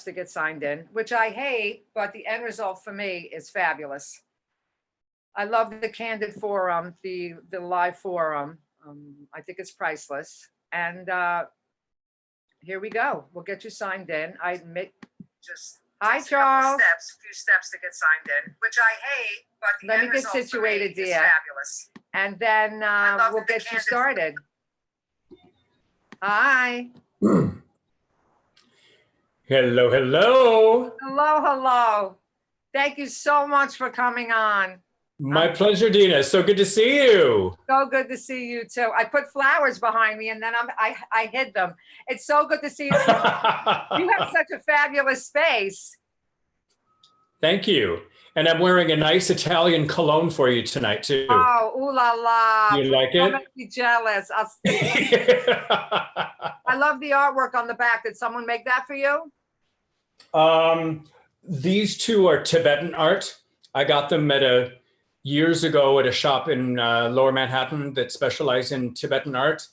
to get signed in, which I hate, but the end result for me is fabulous. I love the candid forum, the live forum. I think it's priceless. And here we go. We'll get you signed in. I admit, hi, Charles. Few steps to get signed in, which I hate, but the let me get situated, dear. Fabulous. And then we'll get you started. Hi. Hello, hello. Hello, hello. Thank you so much for coming on. My pleasure, Dina. So good to see you. So good to see you too. I put flowers behind me and then I hid them. It's so good to see you. You have such a fabulous space. Thank you. And I'm wearing a nice Italian cologne for you tonight too. Oh, ooh la la. You like it? Don't make me jealous. I love the artwork on the back. Did someone make that for you? These two are Tibetan art. I got them years ago at a shop in Lower Manhattan that specialized in Tibetan art.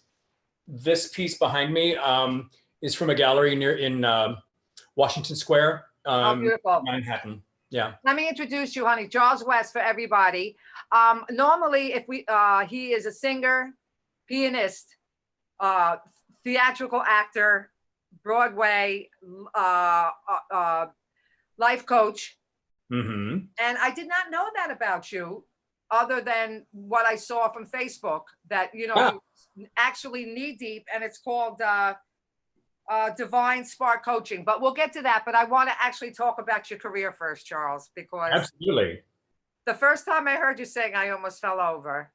This piece behind me is from a gallery in Washington Square, beautiful. Manhattan. Yeah. Let me introduce you, honey. Charles West for everybody. Normally, if he is a singer, pianist, theatrical actor, Broadway, life coach. Mm-hmm. And I did not know that about you, other than what I saw from Facebook, that, you know, you're actually knee deep, and it's called Divine Spark Coaching. But we'll get to that. But I want to actually talk about your career first, Charles, because absolutely. The first time I heard you sing, I almost fell over.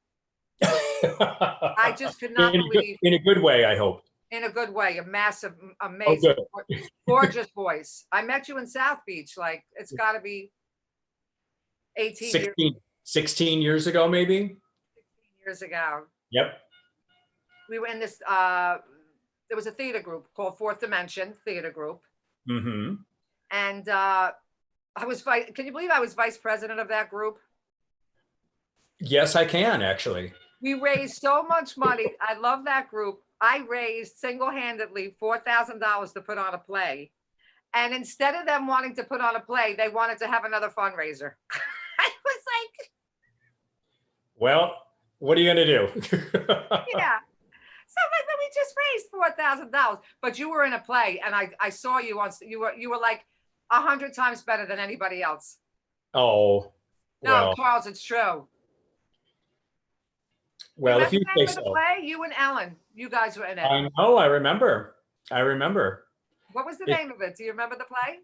I just could not believe. In a good way, I hope. In a good way, a massive, amazing, gorgeous voice. I met you in South Beach, like it's got to be 16 years ago, maybe? 16 years ago. Yep. We were in this, there was a theater group called Fourth Dimension Theater Group. Mm-hmm. And can you believe I was vice president of that group? Yes, I can, actually. We raised so much money. I love that group. I raised single-handedly $4,000 to put on a play. And instead of them wanting to put on a play, they wanted to have another fundraiser. I was like, well, what are you going to do? yeah. So like, we just raised $4,000, but you were in a play, and I saw you on. You were like 100 times better than anybody else. Oh, well. No, Charles, it's true. Well, if you say so. The play, you and Ellen, you guys were in it. I know. I remember. What was the name of it? Do you remember the play?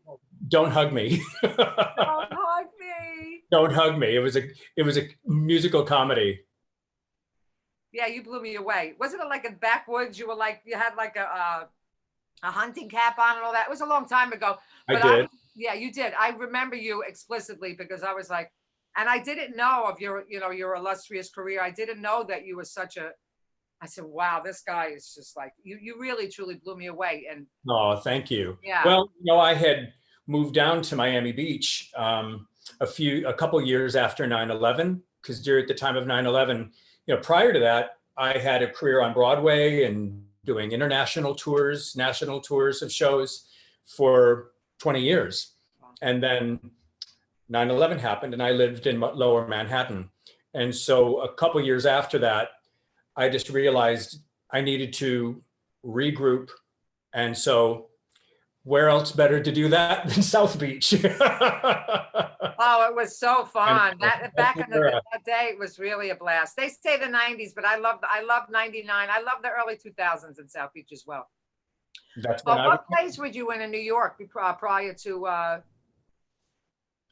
Don't Hug Me. Don't hug me. Don't Hug Me. It was a musical comedy. Yeah, you blew me away. Wasn't it like in backwoods? You had like a hunting cap on and all that. It was a long time ago. But I did. Yeah, you did. I remember you explicitly because I was like, and I didn't know of your illustrious career. I didn't know that you were I said, wow, this guy is just like, you really, truly blew me away. And oh, thank you. Yeah. Well, I had moved down to Miami Beach a couple years after 9/11, because during the time of 9/11, prior to that, I had a career on Broadway and doing national tours of shows for 20 years. And then 9/11 happened and I lived in Lower Manhattan. And so a couple years after that, I just realized I needed to regroup. And so where else better to do that than South Beach? Oh, it was so fun. Back in that day, it was really a blast. They say the 90s, but I love 99. I love the early 2000s in South Beach as well. That's what plays were you in New York prior to?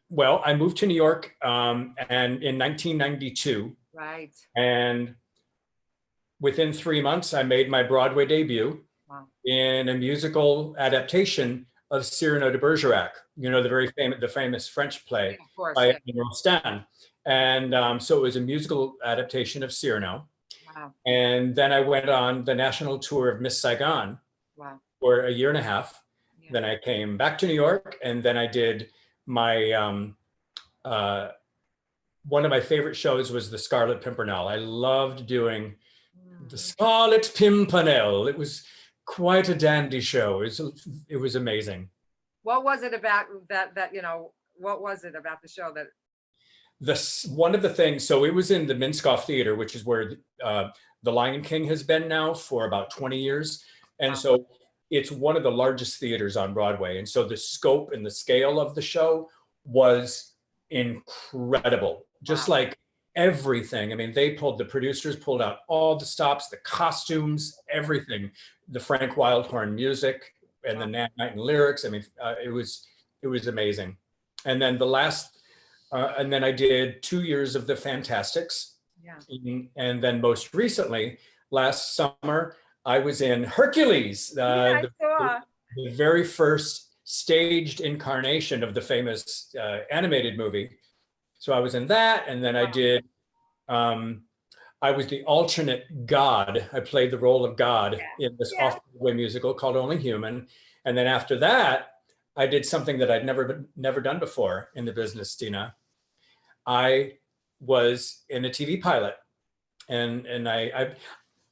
Well, I moved to New York and in 1992. Right. And within 3 months, I made my Broadway debut in a musical adaptation of Cyrano de Bergerac, the famous French play by Admiral Stan. And so it was a musical adaptation of Cyrano. Wow. And then I went on the national tour of Miss Saigon for a year and a half. Yeah. Then I came back to New York, and then I did my, one of my favorite shows was the Scarlet Pimpernel. I loved doing the Scarlet Pimpernel. It was quite a dandy show. It was amazing. What was it about that, what was it about the show that? One of the things, so it was in the Minskoff Theater, which is where the Lion King has been now for about 20 years. And Wow. so it's one of the largest theaters on Broadway. And so the scope and the scale of the show was incredible. Just Wow. like everything. I mean, the producers pulled out all the stops, the costumes, everything, the Frank Wildhorn music and the Nat Nighton lyrics. I mean, it was amazing. And then and then I did 2 years of the Fantastics. Yeah. And then most recently, last summer, I was in Hercules, Yeah, I saw. the very first staged incarnation of the famous animated movie. So I was in that, and then I did, I was the alternate God. I played the role of God in this off-Broadway musical called Only Human. And then after that, I did something that I'd never done before in the business, Dina. I was in a TV pilot, and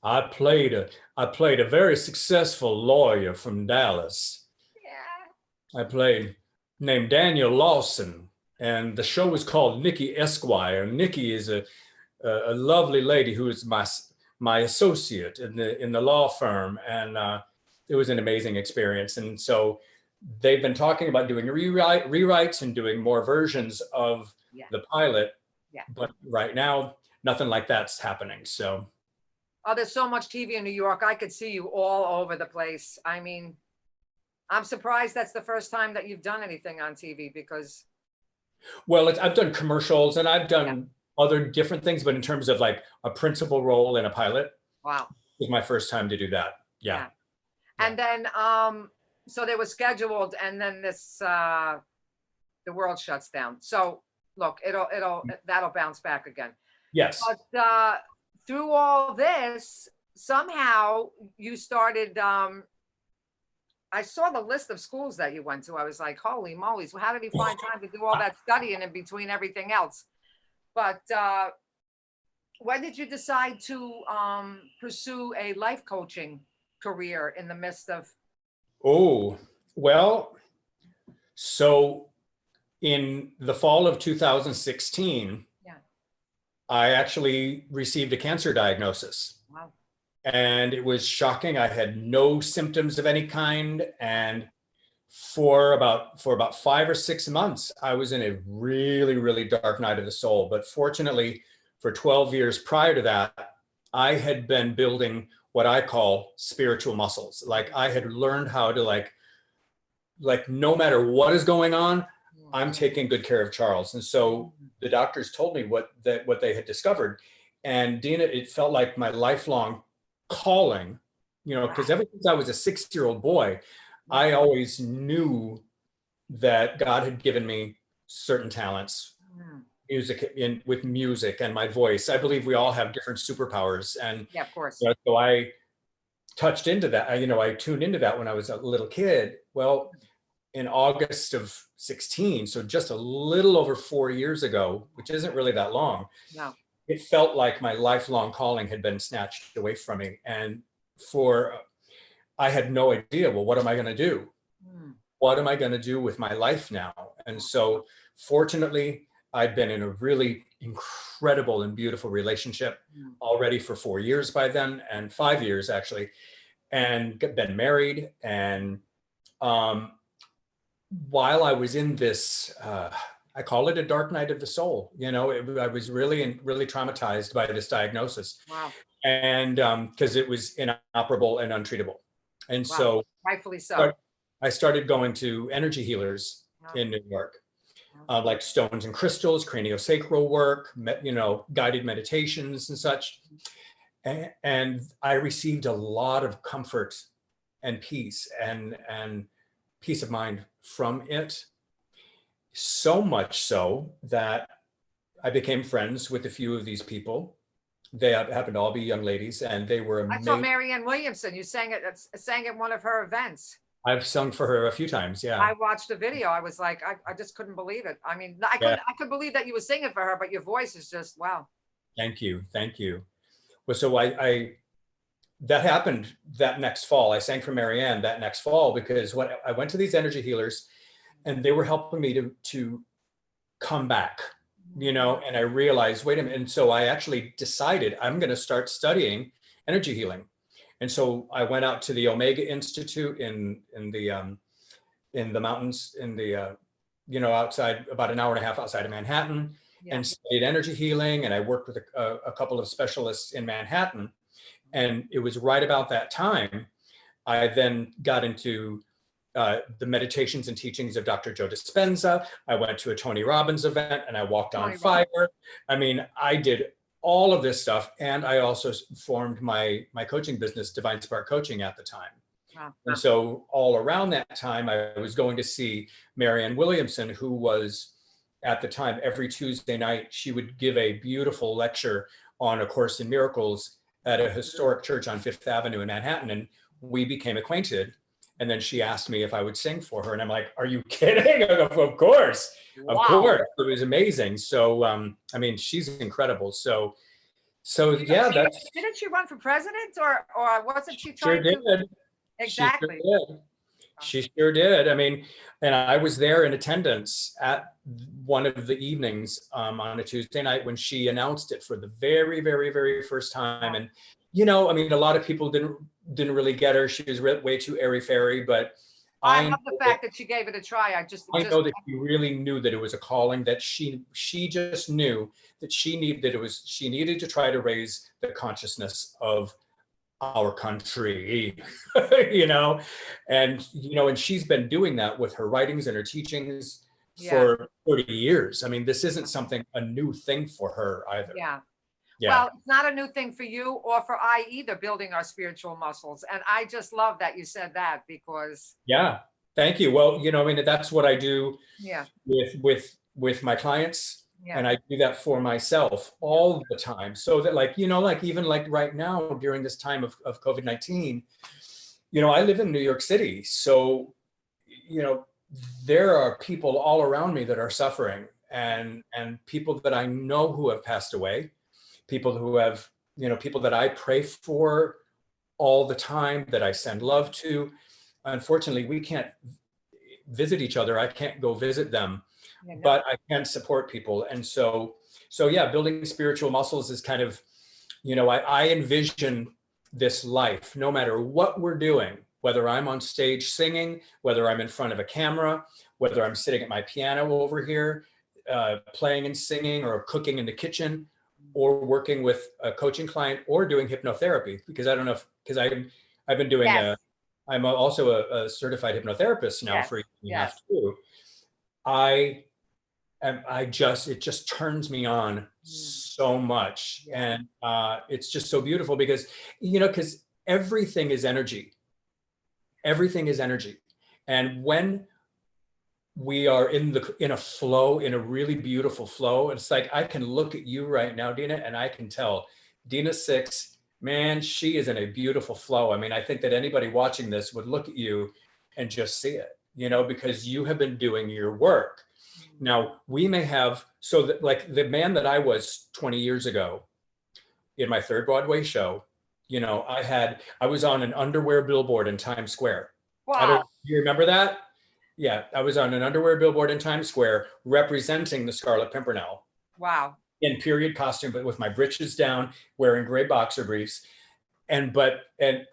I played a very successful lawyer from Dallas. Yeah. I played named Daniel Lawson, and the show was called Nikki Esquire. Nikki is a lovely lady who is my associate in the law firm, and it was an amazing experience. And so they've been talking about doing rewrites and doing more versions of the pilot, but right now nothing like that's happening. So, oh, there's so much TV in New York. I could see you all over the place. I mean, I'm surprised that's the first time that you've done anything on TV because. Well, I've done commercials and I've done other different things, but in terms of like a principal role in a pilot, wow, it was my first time to do that. Yeah. And then, so they were scheduled, and then the world shuts down. So look, that'll bounce back again. Yes. But through all this, somehow you started. I saw the list of schools that you went to. I was like, holy moly! So how did he find time to do all that studying in between everything else? But when did you decide to pursue a life coaching career in the midst of? Oh, well, so in the fall of 2016, I actually received a cancer diagnosis. Wow. And it was shocking. I had no symptoms of any kind. And for about 5 or 6 months, I was in a really, really dark night of the soul. But fortunately, for 12 years prior to that, I had been building what I call spiritual muscles. Like I had learned how to like no matter what is going on, I'm taking good care of Charles. And so the doctors told me what they had discovered. And Dina, it felt like my lifelong calling, because ever since I was a 6-year-old boy, I always knew that God had given me certain talents, with music and my voice. I believe we all have different superpowers. And yeah, of course. So I touched into that. I tuned into that when I was a little kid. Well, in August of 16, so just a little over 4 years ago, which isn't really that long, it felt like my lifelong calling had been snatched away from me. And I had no idea, well, what am I going to do? What am I going to do with my life now? And so fortunately, I'd been in a really incredible and beautiful relationship already for 4 years by then, and 5 years actually, and been married. And while I was in this, I call it a dark night of the soul. I was really traumatized by this diagnosis. Wow. And because it was inoperable and untreatable. And so rightfully so. I started going to energy healers in New York, like stones and crystals, craniosacral work, guided meditations and such. And I received a lot of comfort and peace and peace of mind from it. So much so that I became friends with a few of these people. They happened to all be young ladies, and they were amazing. I saw Marianne Williamson. You sang at one of her events. I've sung for her a few times. Yeah. I watched the video. I was like, I just couldn't believe it. I mean, I could believe that you were singing for her, but your voice is just wow. Thank you. Well, so that happened that next fall. I sang for Marianne that next fall because I went to these energy healers, and they were helping me to come back, and I realized, wait a minute. And so I actually decided I'm going to start studying energy healing. And so I went out to the Omega Institute in the mountains, outside, about an hour and a half outside of Manhattan, and studied energy healing. And I worked with a couple of specialists in Manhattan. And it was right about that time I then got into the meditations and teachings of Dr. Joe Dispenza. I went to a Tony Robbins event and I walked on fire. I mean, I did all of this stuff. And I also formed my coaching business, Divine Spark Coaching, at the time. Wow. And so all around that time, I was going to see Marianne Williamson, who was at the time, every Tuesday night, she would give a beautiful lecture on A Course in Miracles at a historic church on Fifth Avenue in Manhattan. And we became acquainted. And then she asked me if I would sing for her. And I'm like, are you kidding? Of course. Wow. Of course. It was amazing. So, I mean, she's incredible. So yeah. Didn't she run for president or wasn't she trying to? Exactly. She sure did. I mean, and I was there in attendance at one of the evenings on a Tuesday night when she announced it for the very, very, very first time. And, I mean, a lot of people didn't really get her. She was way too airy-fairy, but I love the fact that she gave it a try. I know that she really knew that it was a calling, that she just knew that she needed to try to raise the consciousness of our country, and she's been doing that with her writings and her teachings for 30 years. I mean, this isn't a new thing for her either. Yeah. Well, it's not a new thing for you or for I either, building our spiritual muscles. And I just love that you said that, because. Yeah. Thank you. Well, I mean, that's what I do with my clients. Yeah. And I do that for myself all the time. So that even right now during this time of COVID-19, I live in New York City. So, there are people all around me that are suffering, and people that I know who have passed away, people who have, people that I pray for all the time, that I send love to. Unfortunately, we can't visit each other. I can't go visit them. But I can support people. And so yeah, building spiritual muscles is kind of, I envision this life, no matter what we're doing, whether I'm on stage singing, whether I'm in front of a camera, whether I'm sitting at my piano over here, playing and singing, or cooking in the kitchen, or working with a coaching client, or doing hypnotherapy, because I've been doing I'm also a certified hypnotherapist now for a year and a half too. It just turns me on so much. And it's just so beautiful because everything is energy. Everything is energy. And when we are in a flow, in a really beautiful flow, it's like, I can look at you right now, Dina, and I can tell Dina 6, man, she is in a beautiful flow. I mean, I think that anybody watching this would look at you and just see it, because you have been doing your work. Now, we may have, the man that I was 20 years ago in my third Broadway show, I was on an underwear billboard in Times Square. Wow. Do you remember that? Yeah, I was on an underwear billboard in Times Square representing the Scarlet Pimpernel. Wow. In period costume, but with my britches down, wearing gray boxer briefs. And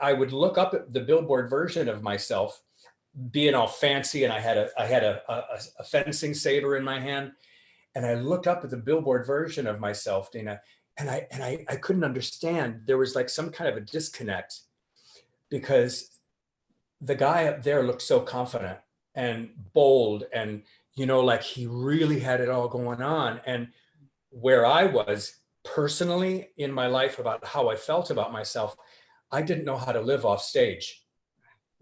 I would look up at the billboard version of myself, being all fancy, and I had a fencing saber in my hand, and I looked up at the billboard version of myself, Dina, and I couldn't understand. There was some kind of a disconnect, because the guy up there looked so confident and bold, and he really had it all going on. And where I was personally in my life about how I felt about myself, I didn't know how to live off stage.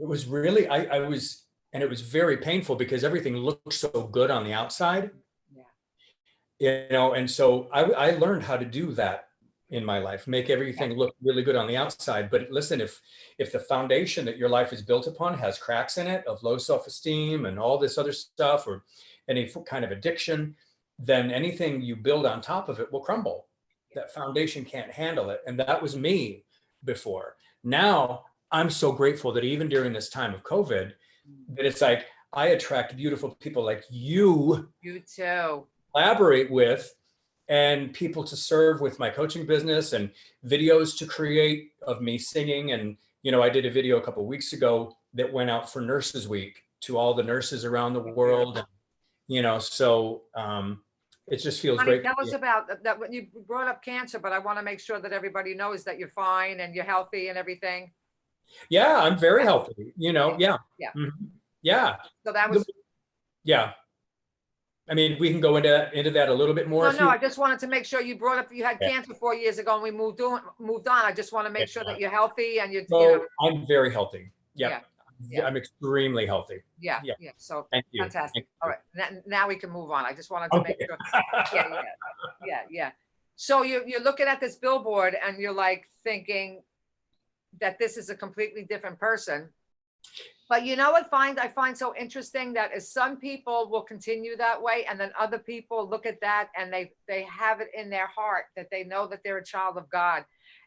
It was really, and it was very painful, because everything looked so good on the outside, and so I learned how to do that in my life, make everything look really good on the outside. But listen, if the foundation that your life is built upon has cracks in it, of low self-esteem and all this other stuff, or any kind of addiction, then anything you build on top of it will crumble. That foundation can't handle it. And that was me before. Now, I'm so grateful that even during this time of COVID, that it's like, I attract beautiful people like you, You too. collaborate with, and people to serve with my coaching business, and videos to create of me singing. And, I did a video a couple of weeks ago that went out for Nurses Week to all the nurses around the world. So it just feels Honey, great. tell us about that when you brought up cancer, but I want to make sure that everybody knows that you're fine and you're healthy and everything. Yeah, I'm very healthy, yeah. Yeah. Mhm. Yeah. So that was, Yeah. I mean, we can go into that a little bit more. no, I just wanted to make sure you brought up, you had Yeah. cancer 4 years ago and we moved on. I just want to make sure that you're healthy and So I'm very healthy. Yep. Yeah. I'm extremely healthy. Yeah. Yeah. So Thank you. fantastic. Thank All right. Now we can move on. I just wanted to make Okay. sure. Yeah. So you're looking at this billboard and you're like thinking that this is a completely different person. But you know what I find so interesting that is some people will continue that way, and then other people look at that and they have it in their heart that they know that they're a child of God.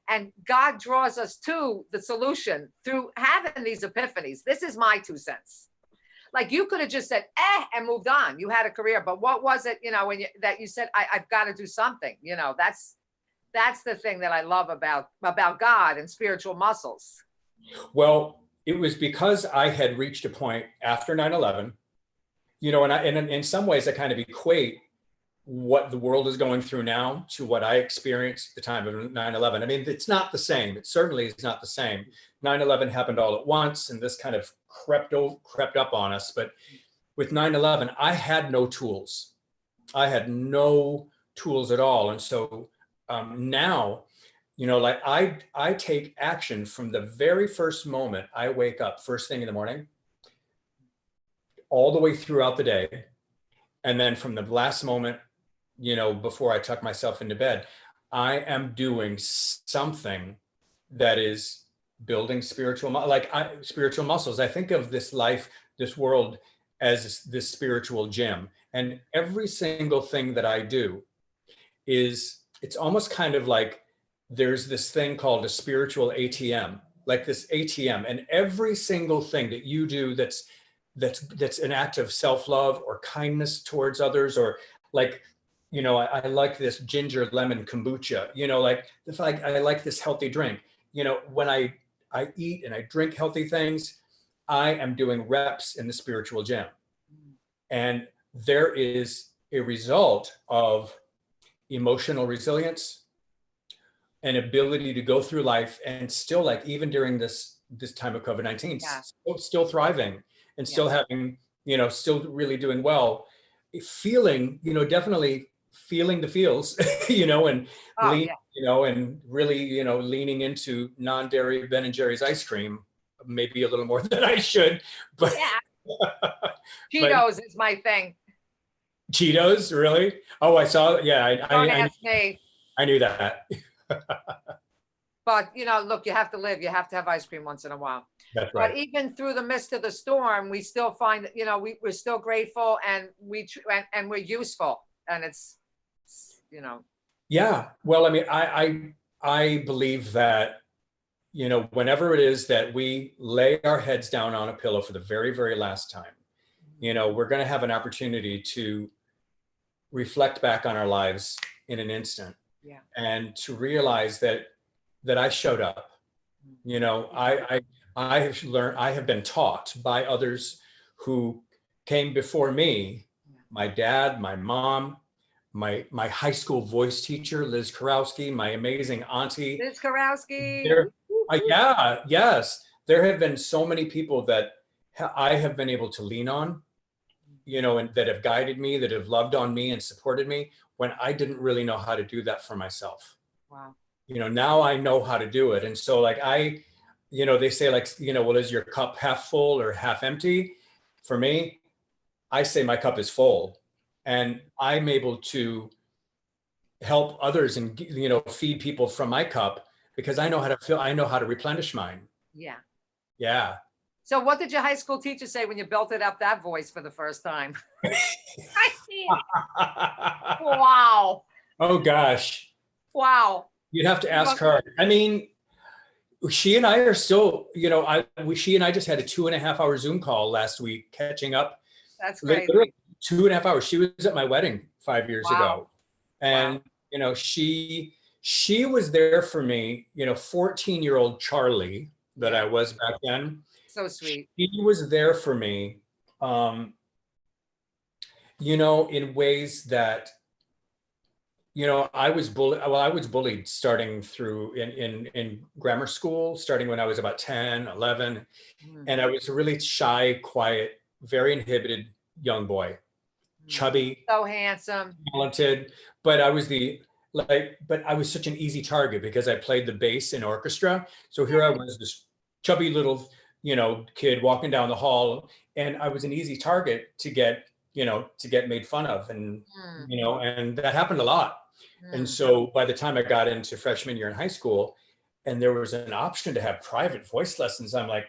And God draws us to the solution through having these epiphanies. This is my 2 cents. Like you could have just said, and moved on. You had a career, but what was it, that you said, I've got to do something, that's the thing that I love about God and spiritual muscles. Well, it was because I had reached a point after 9/11, and in some ways I kind of equate what the world is going through now to what I experienced at the time of 9/11. I mean, it's not the same. It certainly is not the same. 9/11 happened all at once, and this kind of crept up on us. But with 9/11, I had no tools. I had no tools at all. And so now, like I take action from the very first moment I wake up, first thing in the morning, all the way throughout the day. And then from the last moment, before I tuck myself into bed, I am doing something that is building spiritual muscles. I think of this life, this world, as this spiritual gym. And every single thing that I do it's almost kind of like there's this thing called a spiritual ATM, like this ATM, and every single thing that you do that's an act of self-love or kindness towards others, or like, I like this ginger lemon kombucha, I like this healthy drink. When I eat and I drink healthy things, I am doing reps in the spiritual gym. And there is a result of emotional resilience, an ability to go through life and still, like, even during this time of COVID-19, still thriving and still having, still really doing well, feeling, definitely feeling the feels, and and really, leaning into non-dairy Ben and Jerry's ice cream, maybe a little more than I should, but Cheetos is my thing. Cheetos, really? Oh, I saw. Yeah, Don't ask me. I knew that. But look, you have to live. You have to have ice cream once in a while. That's right. But even through the midst of the storm, we still find that we're still grateful, and we're useful, and it's. Yeah. Well, I mean, I believe that, whenever it is that we lay our heads down on a pillow for the very, very last time, we're going to have an opportunity to reflect back on our lives in an instant, and to realize that I showed up. I have learned, I have been taught by others who came before me, my dad, my mom, my high school voice teacher, Liz Karowski, my amazing auntie. Liz Karowski. Yes. There have been so many people that I have been able to lean on, and that have guided me, that have loved on me and supported me when I didn't really know how to do that for myself. Wow. Now I know how to do it. And so, like, they say, like, well, is your cup half full or half empty? For me, I say my cup is full, and I'm able to help others and, feed people from my cup, because I know how to feel. I know how to replenish mine. Yeah. Yeah. So what did your high school teacher say when you belted up that voice for the first time? Wow. Oh, gosh. Wow. You'd have to ask her. I mean, she and I are still, she and I just had a 2.5-hour Zoom call last week, catching up That's literally crazy. 2.5 hours. She was at my wedding 5 years Wow. ago. And, Wow. she was there for me, 14-year-old Charlie that I Yeah. was back then. So sweet. She was there for me, um, in ways that, I was bullied starting through in grammar school, starting when I was about 10, 11. Mm, And I was a really shy, quiet, very inhibited young boy, mm. chubby, So handsome. talented, but I was such an easy target because I played the bass in orchestra. So here I was, this chubby little, kid walking down the hall, and I was an easy target to get made fun of. And, Mm, and that happened a lot. And mm. so by the time I got into freshman year in high school, and there was an option to have private voice lessons, I'm like,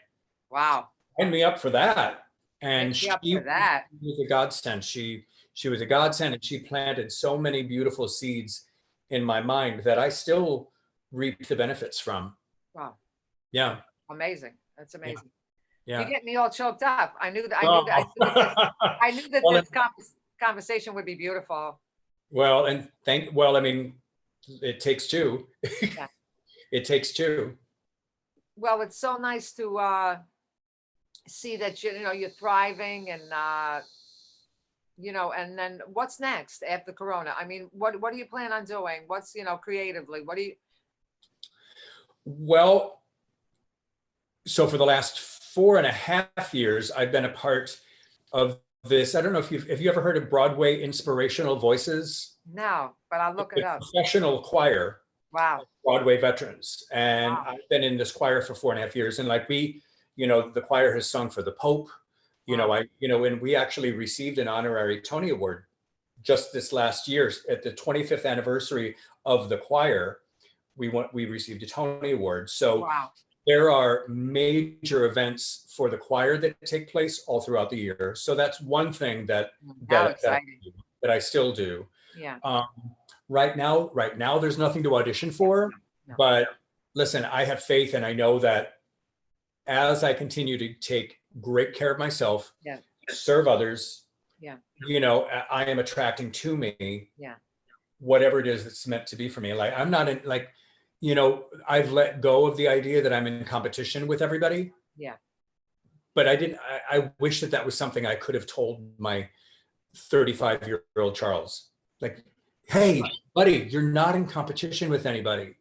Wow. sign me up for that. And Make me up she for that. was a godsend. She was a godsend, and she planted so many beautiful seeds in my mind that I still reap the benefits from. Wow. Yeah, Amazing. That's yeah, amazing. You're yeah. getting me all choked up. Oh. I knew that Well, this conversation would be beautiful. well, well, I mean, it takes two. Yeah. It takes two. Well, it's so nice to see that you're thriving, and and then what's next after Corona? I mean, what do you plan on doing? What's creatively? What do you? Well, so for the last 4.5 years, I've been a part of this. I don't know if you ever heard of Broadway Inspirational Voices, No, but I'll look it the up. professional choir Wow. of Broadway veterans. And Wow. I've been in this choir for 4.5 years. And like the choir has sung for the Pope, Wow. and we actually received an honorary Tony Award just this last year at the 25th anniversary of the choir. We received a Tony Award. So Wow. there are major events for the choir that take place all throughout the year. So that's one thing that How that that, exciting. that I still do. Yeah. Um, right now, there's nothing to audition for. No. But listen, I have faith, and I know that as I continue to take great care of myself, Yeah. serve others, Yeah. I am attracting to me Yeah. whatever it is that's meant to be for me. Like I'm not in like, I've let go of the idea that I'm in competition with everybody. Yeah. But I wish that was something I could have told my 35-year-old Charles. Like, hey, buddy, you're not in competition with anybody.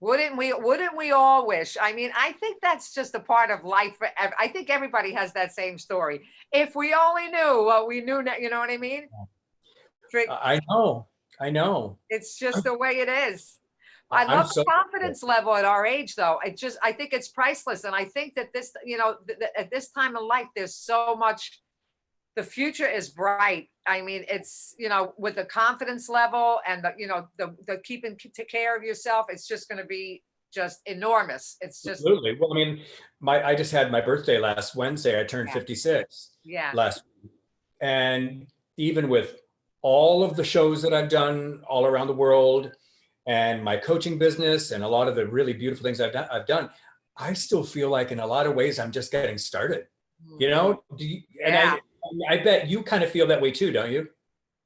Wouldn't we all wish? I mean, I think that's just a part of life. I think everybody has that same story. If we only knew what we knew, you know what I mean? I know. It's just the way it is. I I'm love the so confidence level at our age, though. I think it's priceless. And I think that this, at this time of life, there's so much, the future is bright. I mean, it's, with the confidence level and the keeping care of yourself, it's just going to be just enormous. It's just, absolutely. Well, I mean, I just had my birthday last Wednesday. I turned yeah, 56 yeah, last week. And even with all of the shows that I've done all around the world, and my coaching business, and a lot of the really beautiful things I've done, I still feel like in a lot of ways I'm just getting started. mhm, And yeah. I bet you kind of feel that way too, don't you?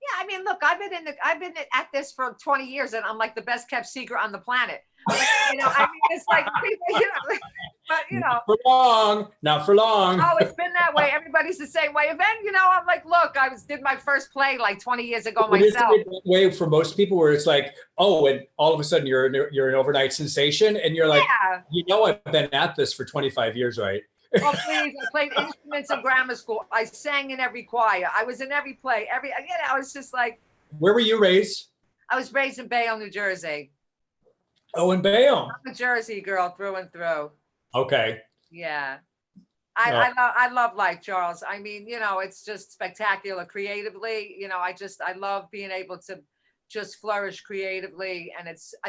Yeah, I mean, look, I've been at this for 20 years, and I'm like the best kept secret on the planet. But, I mean, it's like people, but Not for long. Not for long. oh, it's been that way. Everybody's the same way. And then, I'm like, look, did my first play like 20 years ago But isn't myself. it that way for most people, where it's like, oh, and all of a sudden you're an overnight sensation, and you're like, Yeah. I've been at this for 25 years, right? Oh, please. I played instruments in grammar school. I sang in every choir. I was in every play. I was just like, Where were you raised? I was raised in Bayonne, New Jersey. Oh, in Bayonne. I'm a Jersey girl through and through. Okay. Yeah. No. I love life, Charles. I mean, it's just spectacular creatively. I love being able to just flourish creatively. And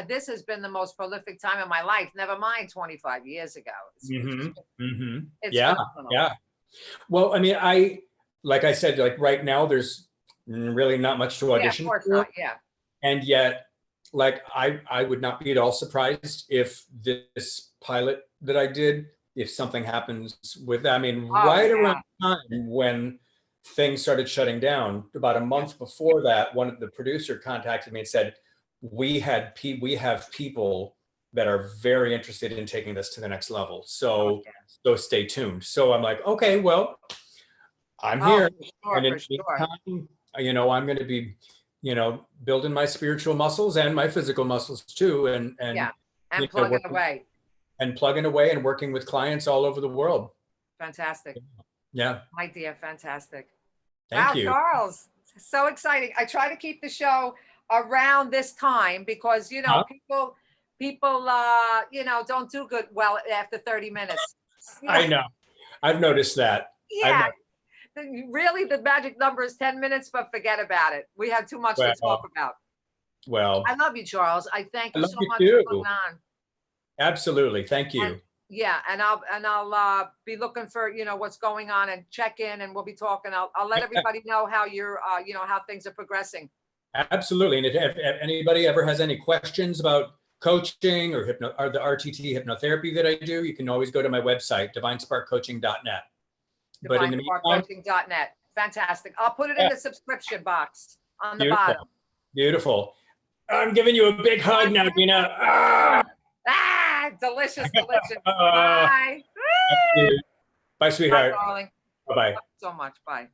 this has been the most prolific time of my life. Never mind 25 years ago. It's Yeah. phenomenal. Yeah. Well, I mean, like I said, like right now, there's really not much to audition Yeah, of course for. not. Yeah. And yet, like, I would not be at all surprised if this pilot that I did, if something happens with, I mean, right around the time when things started shutting down. About a month before that, one of the producer contacted me and said, we have people that are very interested in taking this to the next level. So, so stay tuned. So I'm like, okay, well, I'm here. For And in sure, the for sure. meantime, I'm going to be, building my spiritual muscles and my physical muscles too. And Yeah, and you know, plugging away. and plugging away and working with clients all over the world. Fantastic. Yeah. My dear, fantastic. Thank Wow, you. Charles, so exciting. I try to keep the show around this time because, Huh? people, don't do good well after 30 minutes. I know. I've noticed that. Yeah, really, the magic number is 10 minutes, but forget about it. We have too much to talk about. Well, I love you, Charles. I thank I you love so you much too. for coming on. Absolutely. Thank And you. yeah, and I'll be looking for, what's going on and check in, and we'll be talking. I'll let everybody know how you're, how things are progressing. Absolutely. And if anybody ever has any questions about coaching or the RTT hypnotherapy that I do, you can always go to my website, divinesparkcoaching.net. But in the meantime, DivineSparkCoaching.net. Fantastic. I'll put it in the subscription box on the beautiful. bottom. Beautiful. I'm giving you a big hug now, Dina. Delicious, delicious. Bye. Bye, sweetheart. Bye, darling. Bye-bye. Love you so much. Bye.